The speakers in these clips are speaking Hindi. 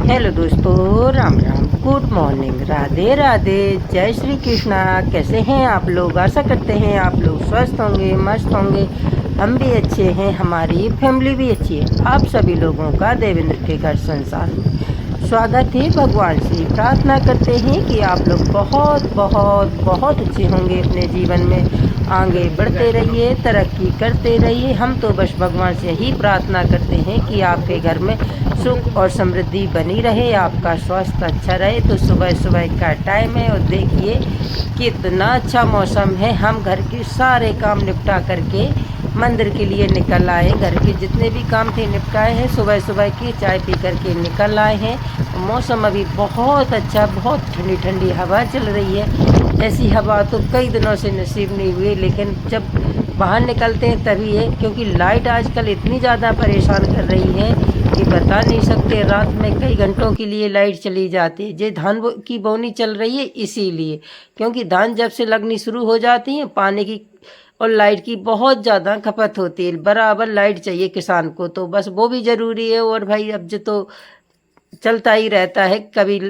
हेलो दोस्तों, राम राम, गुड मॉर्निंग, राधे राधे, जय श्री कृष्णा। कैसे हैं आप लोग? आशा करते हैं आप लोग स्वस्थ होंगे, मस्त होंगे। हम भी अच्छे हैं, हमारी फैमिली भी अच्छी है। आप सभी लोगों का देवेंद्र के घर संसार में स्वागत है। भगवान से प्रार्थना करते हैं कि आप लोग बहुत बहुत बहुत अच्छे होंगे, अपने जीवन में आगे बढ़ते रहिए, तरक्की करते रहिए। हम तो बस भगवान से ही प्रार्थना करते हैं कि आपके घर में सुख और समृद्धि बनी रहे, आपका स्वास्थ्य अच्छा रहे। तो सुबह सुबह का टाइम है और देखिए कितना अच्छा मौसम है। हम घर के सारे काम निपटा करके मंदिर के लिए निकल आए। घर के जितने भी काम थे निपटाए हैं, सुबह सुबह की चाय पी करके निकल आए हैं। मौसम अभी बहुत अच्छा, बहुत ठंडी ठंडी हवा चल रही है। ऐसी हवा तो कई दिनों से नसीब नहीं हुई, लेकिन जब बाहर निकलते हैं तभी है, क्योंकि लाइट आजकल इतनी ज़्यादा परेशान कर रही है कि बता नहीं सकते। रात में कई घंटों के लिए लाइट चली जाती है। ये धान की बोनी चल रही है इसीलिए, क्योंकि धान जब से लगनी शुरू हो जाती है, पानी की और लाइट की बहुत ज़्यादा खपत होती है। बराबर लाइट चाहिए किसान को, तो बस वो भी ज़रूरी है। और भाई अब जो तो चलता ही रहता है, कभी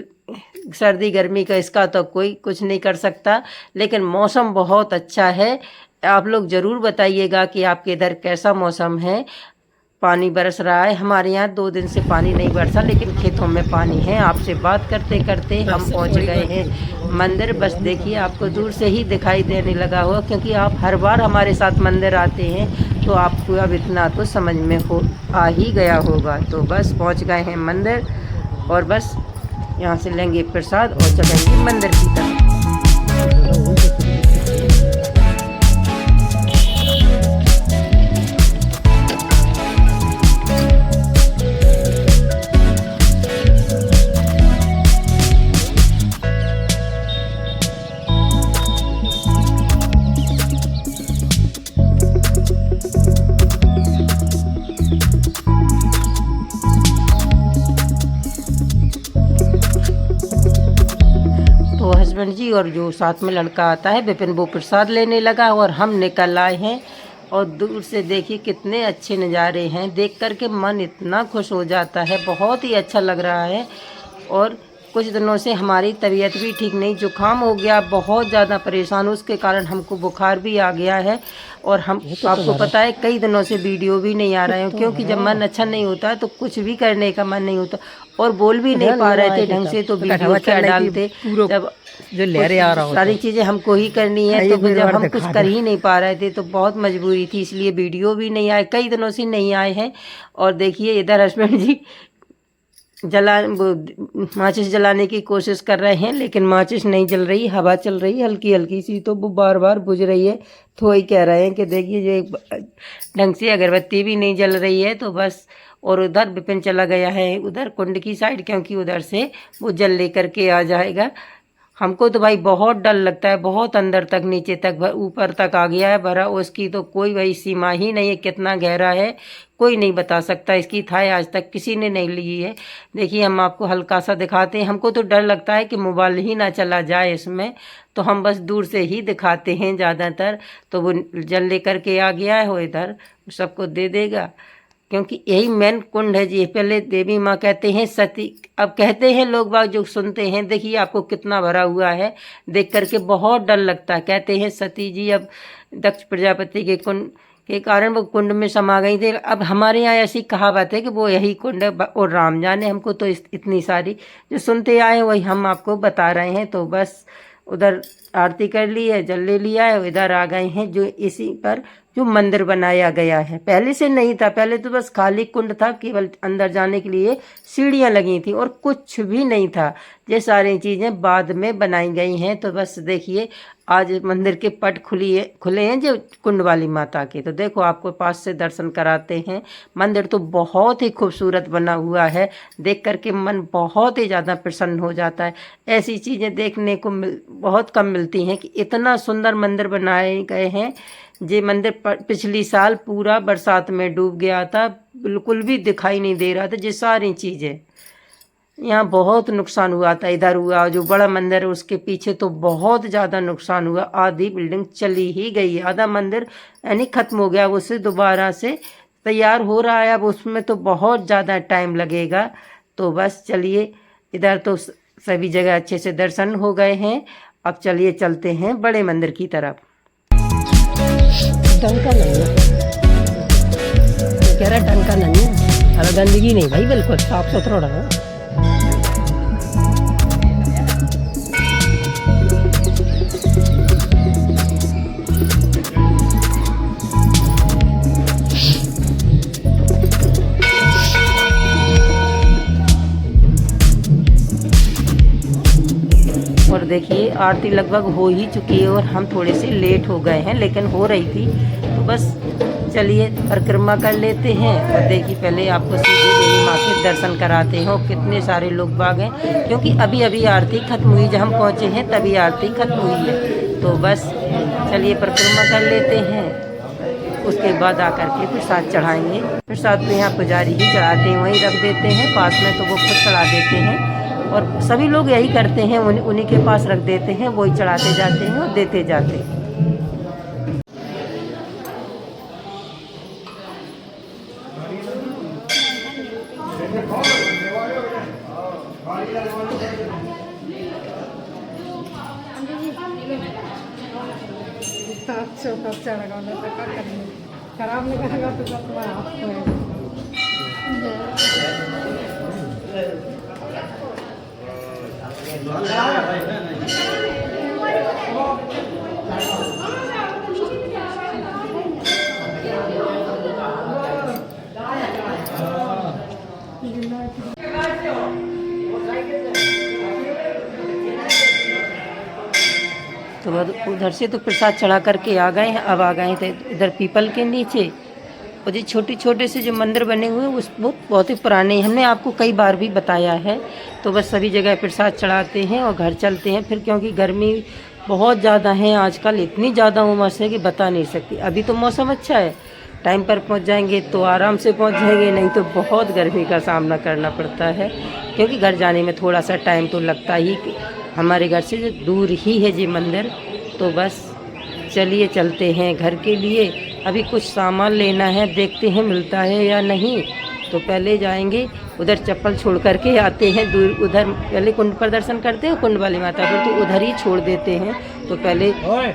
सर्दी गर्मी का, इसका तो कोई कुछ नहीं कर सकता। लेकिन मौसम बहुत अच्छा है। आप लोग ज़रूर बताइएगा कि आपके इधर कैसा मौसम है। पानी बरस रहा है, हमारे यहाँ 2 दिन से पानी नहीं बरसा, लेकिन खेतों में पानी है। आपसे बात करते करते हम पहुँच गए हैं मंदिर। बस देखिए, आपको दूर से ही दिखाई देने लगा हो, क्योंकि आप हर बार हमारे साथ मंदिर आते हैं, तो आपको अब इतना तो समझ में आ ही गया होगा। तो बस पहुँच गए हैं मंदिर, और बस यहाँ से लेंगे प्रसाद और चलेंगे मंदिर की तरफ। तो हस्बैंड जी और जो साथ में लड़का आता है विपिन, वो प्रसाद लेने लगा और हम निकल आए हैं। और दूर से देखिए कितने अच्छे नज़ारे हैं, देख कर के मन इतना खुश हो जाता है, बहुत ही अच्छा लग रहा है। और कुछ दिनों से हमारी तबीयत भी ठीक नहीं, जुकाम हो गया, बहुत ज़्यादा परेशान, उसके कारण हमको बुखार भी आ गया है। और हम आपको पता है कई दिनों से वीडियो भी नहीं आ रहे हैं, क्योंकि जब मन अच्छा नहीं होता तो कुछ भी करने का मन नहीं होता, और बोल भी नहीं पा रहे थे ढंग से, तो वीडियो क्या डालते जब जो लहरें आ रहा हो, सारी चीज़ें हमको ही करनी है, तो जब हम कुछ कर ही नहीं पा रहे थे तो बहुत मजबूरी थी, इसलिए वीडियो भी नहीं आए, कई दिनों से नहीं आए हैं। और देखिए इधर हस्बैंड जी माचिस जलाने की कोशिश कर रहे हैं, लेकिन माचिस नहीं जल रही, हवा चल रही हल्की हल्की सी, तो वो बार बार बुझ रही है। तो वही कह रहे हैं कि देखिए जो ढंग से अगरबत्ती भी नहीं जल रही है, तो बस। और उधर विपिन चला गया है उधर कुंड की साइड, क्योंकि उधर से वो जल लेकर के आ जाएगा। हमको तो भाई बहुत डर लगता है, बहुत अंदर तक, नीचे तक, ऊपर तक आ गया है भरा, उसकी तो कोई वही सीमा ही नहीं है। कितना गहरा है कोई नहीं बता सकता, इसकी थाह आज तक किसी ने नहीं ली है। देखिए हम आपको हल्का सा दिखाते हैं, हमको तो डर लगता है कि मोबाइल ही ना चला जाए इसमें, तो हम बस दूर से ही दिखाते हैं ज़्यादातर। तो वो जल लेकर के आ गया है, वो इधर सबको दे देगा, क्योंकि यही मेन कुंड है जी। पहले देवी माँ कहते हैं सती, अब कहते हैं लोग बाग जो सुनते हैं, देखिए आपको कितना भरा हुआ है, देख करके बहुत डर लगता है। कहते हैं सती जी अब दक्ष प्रजापति के कुंड के कारण वो कुंड में समा गई थी। अब हमारे यहाँ ऐसी कहावत है कि वो यही कुंड है, और राम जाने, हमको तो इतनी सारी जो सुनते आए वही हम आपको बता रहे हैं। तो बस उधर आरती कर ली है, जल ले लिया है, इधर आ गए हैं जो इसी पर जो मंदिर बनाया गया है। पहले से नहीं था, पहले तो बस खाली कुंड था, केवल अंदर जाने के लिए सीढ़ियाँ लगी थी और कुछ भी नहीं था। ये सारी चीज़ें बाद में बनाई गई हैं। तो बस देखिए आज मंदिर के पट खुले हैं जो कुंड वाली माता के। तो देखो आपको पास से दर्शन कराते हैं। मंदिर तो बहुत ही खूबसूरत बना हुआ है, देख करके मन बहुत ही ज़्यादा प्रसन्न हो जाता है। ऐसी चीज़ें देखने को बहुत कम मिलती हैं कि इतना सुंदर मंदिर बनाए गए हैं। ये मंदिर पिछली साल पूरा बरसात में डूब गया था, बिल्कुल भी दिखाई नहीं दे रहा था। ये सारी चीज़ें यहाँ बहुत नुकसान हुआ था, इधर हुआ, जो बड़ा मंदिर है उसके पीछे तो बहुत ज़्यादा नुकसान हुआ। आधी बिल्डिंग चली ही गई, आधा मंदिर यानी ख़त्म हो गया, उससे दोबारा से तैयार हो रहा है। अब उसमें तो बहुत ज़्यादा टाइम लगेगा। तो बस चलिए, इधर तो सभी जगह अच्छे से दर्शन हो गए हैं। अब चलिए चलते हैं बड़े मंदिर की तरफ। डंका नहीं है, कह रहा डंका नहीं है, अरे गंदगी नहीं भाई, बिल्कुल साफ सुथरा रहा। और देखिए आरती लगभग हो ही चुकी है और हम थोड़े से लेट हो गए हैं, लेकिन हो रही थी। तो बस चलिए परिक्रमा कर लेते हैं। और देखिए पहले आपको सीधे देवी माँ के दर्शन कराते हैं। और कितने सारे लोग बाग हैं, क्योंकि अभी अभी आरती खत्म हुई, जब हम पहुँचे हैं तभी आरती खत्म हुई है। तो बस चलिए परिक्रमा कर लेते हैं, उसके बाद आकर के प्रसाद चढ़ाएंगे। प्रसाद तो यहाँ पुजारी ही चढ़ाते हैं, वहीं रख देते हैं पास में, तो वो खुद चढ़ा देते हैं। और सभी लोग यही करते हैं, उन्हीं के पास रख देते हैं, वही चढ़ाते जाते हैं और देते जाते हैं। खराब निकलेगा तो तुम्हारा हाथ तो उधर से तो प्रसाद चढ़ा करके आ गए हैं। अब आ गए थे इधर पीपल के नीचे। और ये छोटे छोटे से जो मंदिर बने हुए हैं उस बहुत ही पुराने हैं, हमने आपको कई बार भी बताया है। तो बस सभी जगह प्रसाद चढ़ाते हैं और घर चलते हैं फिर, क्योंकि गर्मी बहुत ज़्यादा है आजकल, इतनी ज़्यादा उमस है कि बता नहीं सकती। अभी तो मौसम अच्छा है, टाइम पर पहुंच जाएंगे तो आराम से पहुंच जाएंगे, नहीं तो बहुत गर्मी का सामना करना पड़ता है। क्योंकि घर जाने में थोड़ा सा टाइम तो लगता ही, हमारे घर से जो दूर ही है जी मंदिर। तो बस चलिए चलते हैं घर के लिए। अभी कुछ सामान लेना है, देखते हैं मिलता है या नहीं। तो पहले जाएंगे उधर, चप्पल छोड़ करके आते हैं दूर, उधर पहले कुंड पर दर्शन करते हैं कुंड वाली माता पर, तो उधर ही छोड़ देते हैं। तो पहले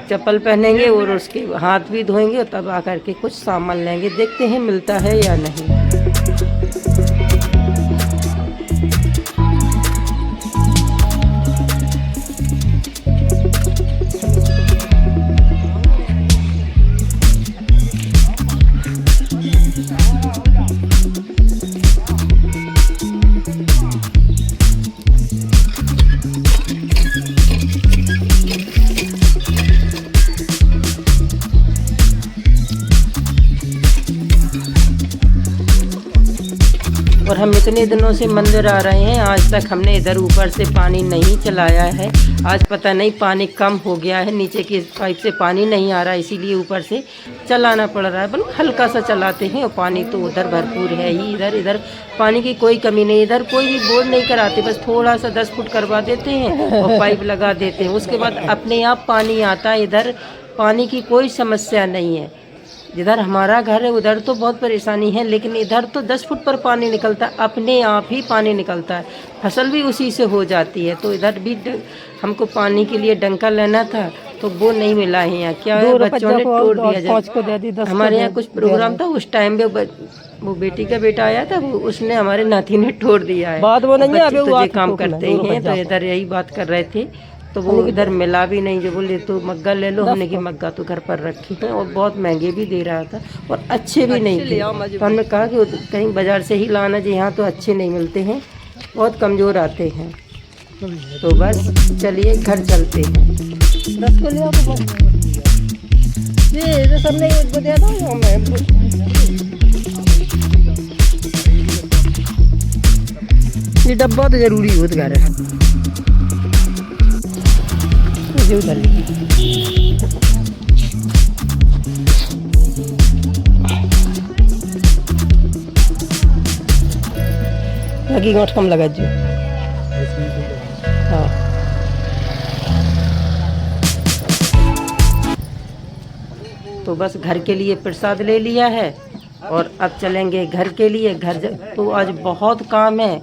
चप्पल पहनेंगे और उसके हाथ भी धोएंगे और तब आकर के कुछ सामान लेंगे, देखते हैं मिलता है या नहीं। और हम इतने दिनों से मंदिर आ रहे हैं, आज तक हमने इधर ऊपर से पानी नहीं चलाया है। आज पता नहीं पानी कम हो गया है, नीचे की पाइप से पानी नहीं आ रहा, इसीलिए ऊपर से चलाना पड़ रहा है। बल्कि हल्का सा चलाते हैं और पानी तो उधर भरपूर है ही। इधर पानी की कोई कमी नहीं, इधर कोई भी बोर नहीं कराते, बस थोड़ा सा 10 फुट करवा देते हैं और पाइप लगा देते हैं, उसके बाद अपने आप पानी आता है। इधर पानी की कोई समस्या नहीं है। जिधर हमारा घर है उधर तो बहुत परेशानी है, लेकिन इधर तो 10 फुट पर पानी निकलता है, अपने आप ही पानी निकलता है, फसल भी उसी से हो जाती है। तो इधर भी हमको पानी के लिए डंका लेना था, तो वो नहीं मिला है। यहाँ क्या है, बच्चों ने तोड़ दिया जाए। हमारे यहाँ कुछ प्रोग्राम था, उस टाइम में वो बेटी का बेटा आया था, वो उसने हमारे नाती ने तोड़ दिया है। बच्चे तो ये काम करते हैं, तो इधर यही बात कर रहे थे। तो वो इधर मिला भी नहीं, जो बोले तो मग्गा ले लो। हमने की मग्गा तो घर पर रखी है और बहुत महंगे भी दे रहा था और अच्छे भी नहीं थे। तो हमने कहा कि कहीं बाजार से ही लाना, जी यहाँ तो अच्छे नहीं मिलते हैं, बहुत कमज़ोर आते हैं। तो बस चलिए घर चलते हैं। ये डब्बा तो जरूरी हो घर है। उधर लगी गांठ कम लगा जो। हाँ तो बस घर के लिए प्रसाद ले लिया है और अब चलेंगे घर के लिए। घर तो आज बहुत काम है,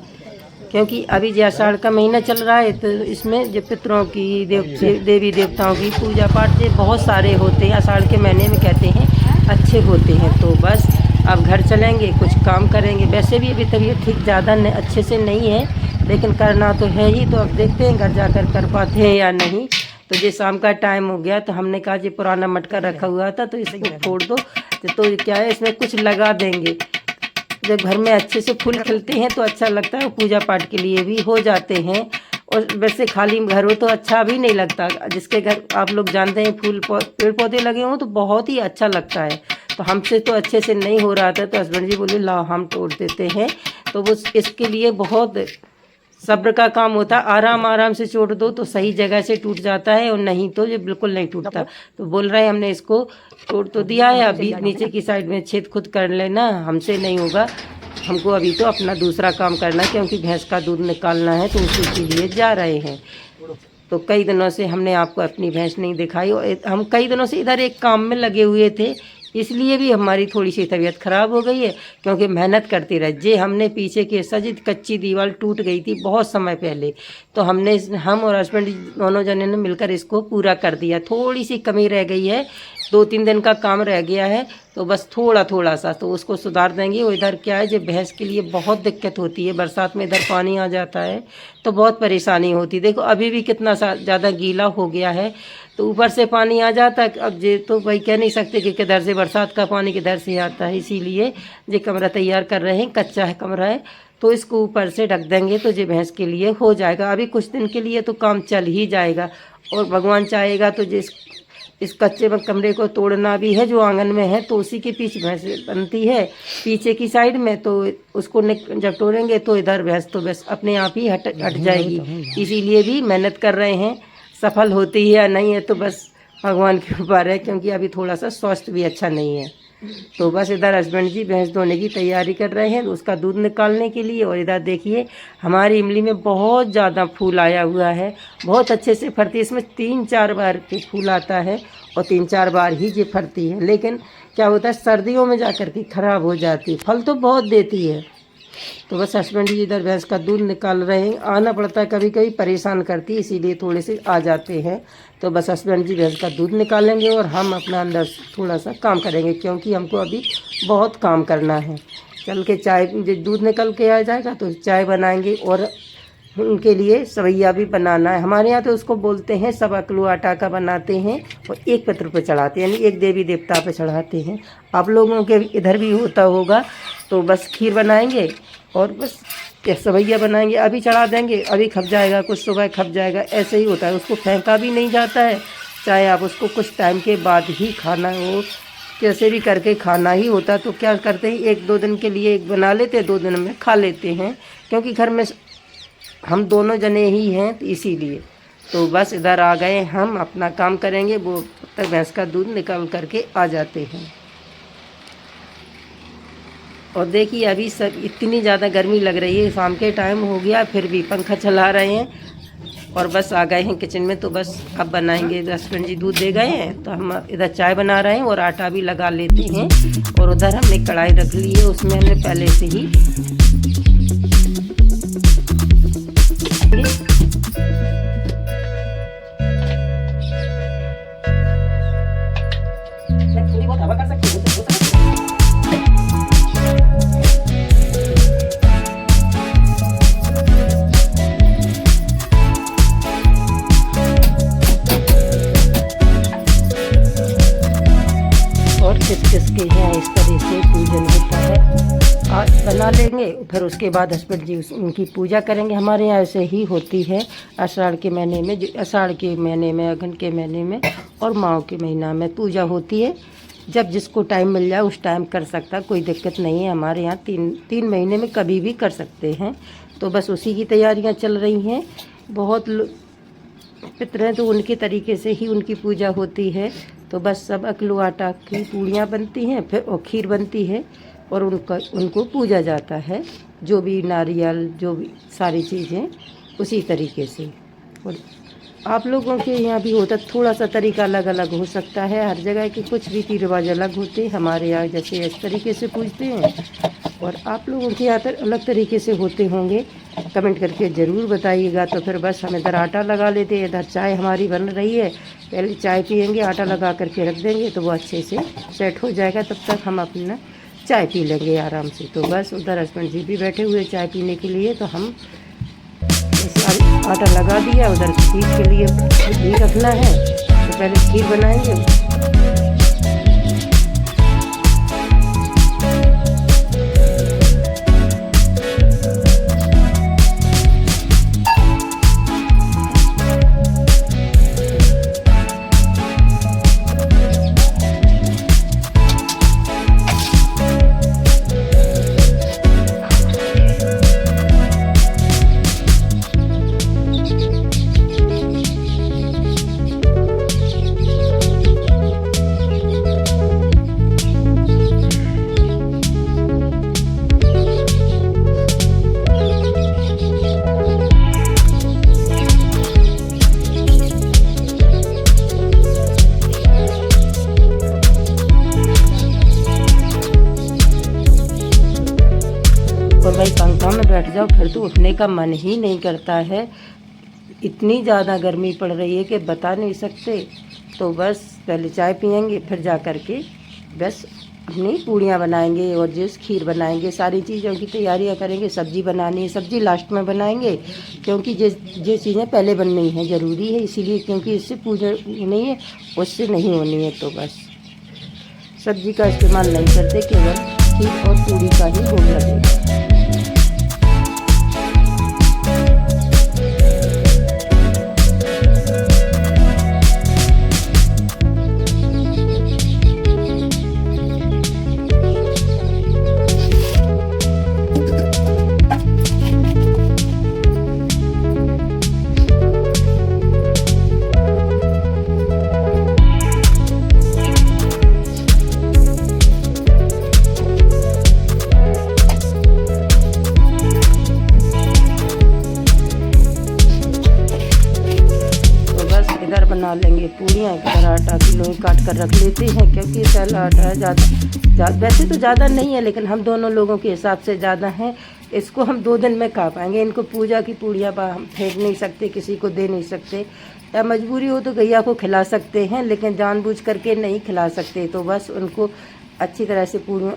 क्योंकि अभी जो आषाढ़ का महीना चल रहा है तो इसमें जो पितरों की देवी देवताओं की पूजा पाठ जो बहुत सारे होते हैं, आषाढ़ के महीने में कहते हैं अच्छे होते हैं। तो बस अब घर चलेंगे, कुछ काम करेंगे। वैसे भी अभी तबीयत ठीक ज़्यादा अच्छे से नहीं है, लेकिन करना तो है ही। तो अब देखते हैं घर जाकर कर पाते हैं या नहीं। तो ये शाम का टाइम हो गया तो हमने कहा जो पुराना मटका रखा हुआ था तो इसको फोड़ दो। तो क्या है, इसमें कुछ लगा देंगे। जब घर में अच्छे से फूल खिलते हैं तो अच्छा लगता है, पूजा पाठ के लिए भी हो जाते हैं। और वैसे खाली घर हो तो अच्छा भी नहीं लगता। जिसके घर आप लोग जानते हैं फूल पेड़ पौधे लगे हों तो बहुत ही अच्छा लगता है। तो हमसे तो अच्छे से नहीं हो रहा था तो हस्बैंड जी बोले लाओ हम तोड़ देते हैं। तो वो इसके लिए बहुत सब्र का काम होता है। आराम आराम से छोड़ दो तो सही जगह से टूट जाता है, और नहीं तो ये बिल्कुल नहीं टूटता। तो बोल रहे हैं हमने इसको तोड़ तो दिया है, अभी नीचे की साइड में छेद खुद कर लेना, हमसे नहीं होगा। हमको अभी तो अपना दूसरा काम करना है, क्योंकि भैंस का दूध निकालना है तो उसी के लिए जा रहे हैं। तो कई दिनों से हमने आपको अपनी भैंस नहीं दिखाई, और हम कई दिनों से इधर एक काम में लगे हुए थे, इसलिए भी हमारी थोड़ी सी तबीयत ख़राब हो गई है। क्योंकि मेहनत करते रहे जे हमने पीछे के सजी कच्ची दीवार टूट गई थी बहुत समय पहले, तो हम और हस्बैंड दोनों जने ने मिलकर इसको पूरा कर दिया। थोड़ी सी कमी रह गई है, 2-3 दिन का काम रह गया है, तो बस थोड़ा थोड़ा सा तो उसको सुधार देंगे। और इधर क्या है, जो भैंस के लिए बहुत दिक्कत होती है, बरसात में इधर पानी आ जाता है तो बहुत परेशानी होती है। देखो अभी भी कितना ज़्यादा गीला हो गया है, तो ऊपर से पानी आ जाता है। अब ये तो भाई कह नहीं सकते कि किधर से बरसात का पानी किधर से आता है, इसीलिए ये कमरा तैयार कर रहे हैं। कच्चा है कमरा है तो इसको ऊपर से ढक देंगे तो ये भैंस के लिए हो जाएगा। अभी कुछ दिन के लिए तो काम चल ही जाएगा, और भगवान चाहेगा तो जिस इस कच्चे कमरे को तोड़ना भी है जो आंगन में है, तो उसी के पीछे भैंस बनती है पीछे की साइड में। तो उसको जब तोड़ेंगे तो इधर भैंस तो बस अपने आप ही हट जाएगी। इसीलिए भी मेहनत कर रहे हैं, सफल होती है या नहीं है तो बस भगवान के ऊपर है, क्योंकि अभी थोड़ा सा स्वास्थ्य भी अच्छा नहीं है। तो बस इधर हस्बैंड जी भैंस धोने की तैयारी कर रहे हैं उसका दूध निकालने के लिए। और इधर देखिए हमारी इमली में बहुत ज़्यादा फूल आया हुआ है, बहुत अच्छे से फरती है। इसमें 3-4 बार के फूल आता है और 3-4 बार ही ये फरती है। लेकिन क्या होता है, सर्दियों में जा कर के ख़राब हो जाती है। फल तो बहुत देती है। तो बस हस्बैंड जी इधर भैंस का दूध निकाल रहे हैं। आना पड़ता है, कभी कभी परेशान करती है, इसीलिए थोड़े से आ जाते हैं। तो बस हस्बैंड जी भैंस का दूध निकालेंगे और हम अपना अंदर थोड़ा सा काम करेंगे, क्योंकि हमको अभी बहुत काम करना है। चल के चाय दूध निकल के आ जाएगा तो चाय बनाएंगे, और उनके लिए सवैया भी बनाना है। हमारे यहाँ तो उसको बोलते हैं 1.25 किलो आटा का बनाते हैं और 1 पितर पे चढ़ाते हैं, यानी एक देवी देवता पे चढ़ाते हैं। आप लोगों के इधर भी होता होगा। तो बस खीर बनाएंगे और बस सवैया बनाएंगे, अभी चढ़ा देंगे, अभी खप जाएगा, कुछ सुबह खप जाएगा। ऐसे ही होता है, उसको फेंका भी नहीं जाता है। चाहे आप उसको कुछ टाइम के बाद ही खाना हो, कैसे भी करके खाना ही होता। तो क्या करते हैं, 1-2 दिन के लिए एक बना लेते हैं, 2 दिन में खा लेते हैं, क्योंकि घर में हम दोनों जने ही हैं तो इसीलिए। तो बस इधर आ गए, हम अपना काम करेंगे, वो तक भैंस का दूध निकाल करके आ जाते हैं। और देखिए अभी सब इतनी ज़्यादा गर्मी लग रही है, शाम के टाइम हो गया फिर भी पंखा चला रहे हैं। और बस आ गए हैं किचन में, तो बस अब बनाएंगे। हस्बैंड जी दूध दे गए हैं तो हम इधर चाय बना रहे हैं और आटा भी लगा लेते हैं। और उधर हमने कढ़ाई रख ली है, उसमें हमने पहले से ही किसके हैं इस तरह से पूजन होता है। आज बना लेंगे, फिर उसके बाद हस्बैंड जी उनकी पूजा करेंगे। हमारे यहाँ ऐसे ही होती है आषाढ़ के महीने में, आषाढ़ के महीने में, अगन के महीने में और माह के महीना में पूजा होती है। जब जिसको टाइम मिल जाए उस टाइम कर सकता, कोई दिक्कत नहीं है। हमारे यहाँ 3 महीने में कभी भी कर सकते हैं। तो बस उसी की तैयारियाँ चल रही हैं। बहुत पितर हैं तो उनके तरीके से ही उनकी पूजा होती है। तो बस 1.25 किलो आटा की पूड़ियाँ बनती हैं, फिर और खीर बनती है और उनको पूजा जाता है। जो भी नारियल, जो भी सारी चीज़ें उसी तरीके से। और आप लोगों के यहाँ भी होता, थोड़ा सा तरीका अलग अलग हो सकता है। हर जगह के कुछ रीति रिवाज अलग होते हैं। हमारे यहाँ जैसे इस तरीके से पूजते हैं और आप लोगों के यहाँ पर अलग तरीके से होते होंगे, कमेंट करके ज़रूर बताइएगा। तो फिर बस हम इधर आटा लगा लेते हैं, इधर चाय हमारी बन रही है। पहले चाय पियेंगे, आटा लगा करके रख देंगे तो वो अच्छे से सेट हो जाएगा। तब तक हम अपना चाय पी लेंगे आराम से। तो बस उधर हस्बैंड जी भी बैठे हुए चाय पीने के लिए। तो हम आटा लगा दिया, उधर खीर के लिए घी रखना है तो पहले खीर बनाएंगे। और भाई पंखा में बैठ जाओ फिर तो उठने का मन ही नहीं करता है। इतनी ज़्यादा गर्मी पड़ रही है कि बता नहीं सकते। तो बस पहले चाय पियेंगे, फिर जा कर के बस अपनी पूड़ियाँ बनाएंगे और जिस खीर बनाएंगे, सारी चीज़ों की तैयारियाँ करेंगे। सब्ज़ी बनानी है, सब्ज़ी लास्ट में बनाएंगे क्योंकि जो चीज़ें पहले बननी है ज़रूरी है, इसीलिए क्योंकि इससे पूजा नहीं है, उससे नहीं होनी है। तो बस सब्ज़ी का इस्तेमाल नहीं करते, केवल खीर और पूड़ी का ही भोग लगेगा। बना लेंगे पूड़ियाँ। इधर आटा किलो काट कर रख लेते हैं क्योंकि तैला आटा है ज़्यादा, वैसे तो ज़्यादा नहीं है लेकिन हम दोनों लोगों के हिसाब से ज़्यादा है। इसको हम 2 दिन में खा पाएंगे। इनको पूजा की पूड़ियाँ हम फेंक नहीं सकते, किसी को दे नहीं सकते। या मजबूरी हो तो गैया को खिला सकते हैं, लेकिन जानबूझ करके नहीं खिला सकते। तो बस उनको अच्छी तरह से पूड़ियाँ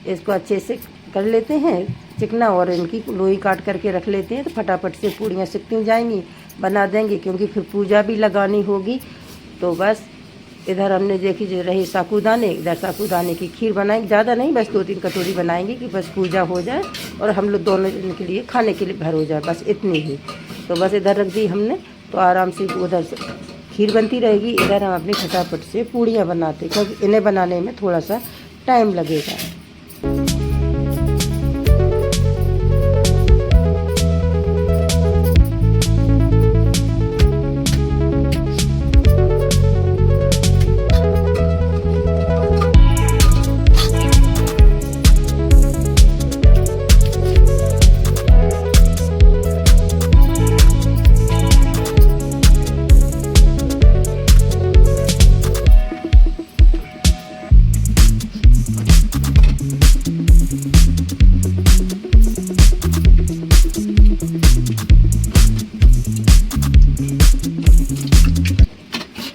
इसको अच्छे से कर लेते हैं चिकना, और इनकी लोई काट करके रख लेते हैं। तो फटाफट से पूड़ियाँ सिकती जाएंगी, बना देंगे क्योंकि फिर पूजा भी लगानी होगी। तो बस इधर हमने देखी जो रही साबूदाने, इधर साबूदाने की खीर बनाएंगे। ज़्यादा नहीं, बस 2-3 कटोरी बनाएंगे कि बस पूजा हो जाए और हम लोग दोनों दिन के लिए खाने के लिए भर हो जाए, बस इतनी ही। तो बस इधर रख दी हमने, तो आराम से उधर से खीर बनती रहेगी, इधर हम अपनी फटाफट से पूड़ियाँ बनाते क्योंकि इन्हें बनाने में थोड़ा सा टाइम लगेगा।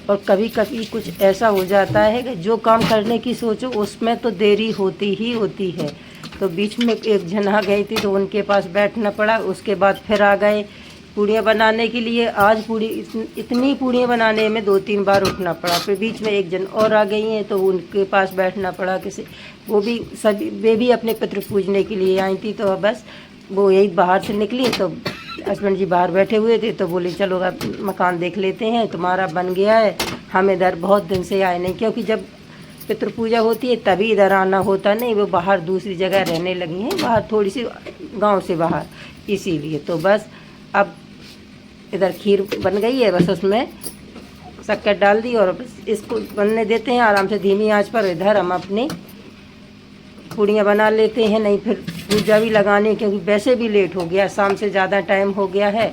और कभी कभी कुछ ऐसा हो जाता है कि जो काम करने की सोचो उसमें तो देरी होती ही होती है। तो बीच में एक जन आ गई थी तो उनके पास बैठना पड़ा, उसके बाद फिर आ गए पूड़ियाँ बनाने के लिए। आज इतनी पूड़ियाँ बनाने में 2-3 बार उठना पड़ा। फिर बीच में एक जन और आ गई हैं तो उनके पास बैठना पड़ा। वो भी अपने पितृ पूजने के लिए आई थी। तो बस वो यही बाहर से निकली तो हस्बैंड जी बाहर बैठे हुए थे तो बोले चलो अब मकान देख लेते हैं, तुम्हारा बन गया है। हम इधर बहुत दिन से आए नहीं क्योंकि जब पितृ पूजा होती है तभी इधर आना होता नहीं। वो बाहर दूसरी जगह रहने लगी हैं, बाहर थोड़ी सी गांव से बाहर, इसीलिए। तो बस अब इधर खीर बन गई है, बस उसमें शक्कर डाल दी और बस इसको बनने देते हैं आराम से धीमी आंच पर। इधर हम अपनी पूड़ियाँ बना लेते हैं, नहीं फिर पूजा भी लगाने क्योंकि वैसे भी लेट हो गया, शाम से ज़्यादा टाइम हो गया है।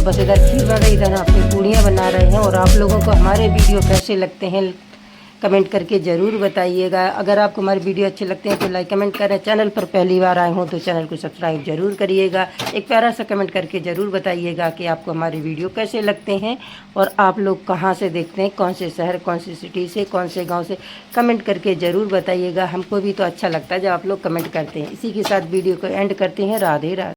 बस इधर खीर बन रही, इधर अपनी पूड़ियाँ बना रहे हैं। और आप लोगों को हमारे वीडियो कैसे लगते हैं कमेंट करके ज़रूर बताइएगा। अगर आपको हमारे वीडियो अच्छे लगते हैं तो लाइक कमेंट करें। चैनल पर पहली बार आए हों तो चैनल को सब्सक्राइब जरूर करिएगा। एक प्यारा सा कमेंट करके ज़रूर बताइएगा कि आपको हमारे वीडियो कैसे लगते हैं और आप लोग कहाँ से देखते हैं, कौन से शहर, कौन सी सिटी से, कौन से गाँव से। कमेंट करके ज़रूर बताइएगा। हमको भी तो अच्छा लगता है जब आप लोग कमेंट करते हैं। इसी के साथ वीडियो को एंड करते हैं। राधे राधे।